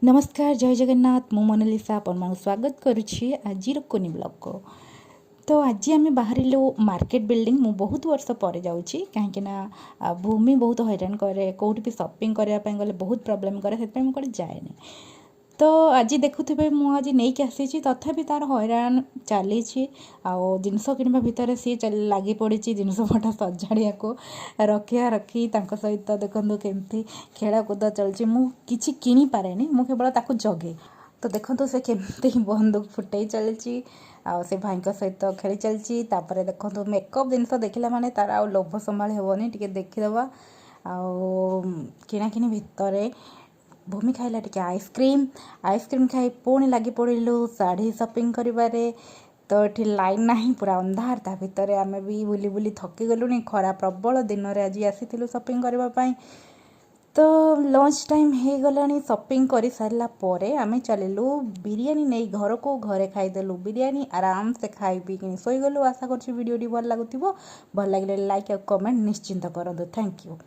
नमस्कार जय जगन्नाथ मु मोनालिसा आपन स्वागत करुछि आज कोनी ब्लॉग को। तो आज आम बाहर मार्केट बिल्डिंग मु बहुत वर्ष पर जाऊँगी कहीं भूमि बहुत हैरान करे कौट भी शॉपिंग करने गले बहुत प्रोब्लेम करे से मुझे जाए। तो आज देखुवे मुझे नहीं आसी तथापि तार हैरान चली जिनस किणवा भितर सी लगी पड़ी जिनस पटा सजाड़ा को रखिया रखी सहित देखो केमती खेलकूद चलती मुझे किनी पारे मु केवल ताको जगे। तो देखो से केमती बंदूक फुटे चलती से भाई सहित खेली चलती देखो मेकअप जिनस देखला माने तार आ लोभ संभाली हेनी टे देखीदे किणाकिणी भितर भूमि खाइला टिके आइसक्रीम खाई पुणी लगी पड़ू शाढ़ी शॉपिंग करिबारे। तो ये लाइन नहीं पूरा अंधार ता भितर आमे भी बुली बुली थकी गलुनी खरा प्रबल दिन रे आज आसीथिलु शॉपिंग करबा पाई। तो लंच टाइम हो गलानी शॉपिंग कर सारा परे आमे चलिलु बिरियानी नहीं घर को घरे खाईदेलु बिरियानी आराम से खाई पी कि शोईगलु। आशा कर वीडियो भल लगुव भल लगे लाइक और कमेंट निश्चिंत करूँ। Thank you.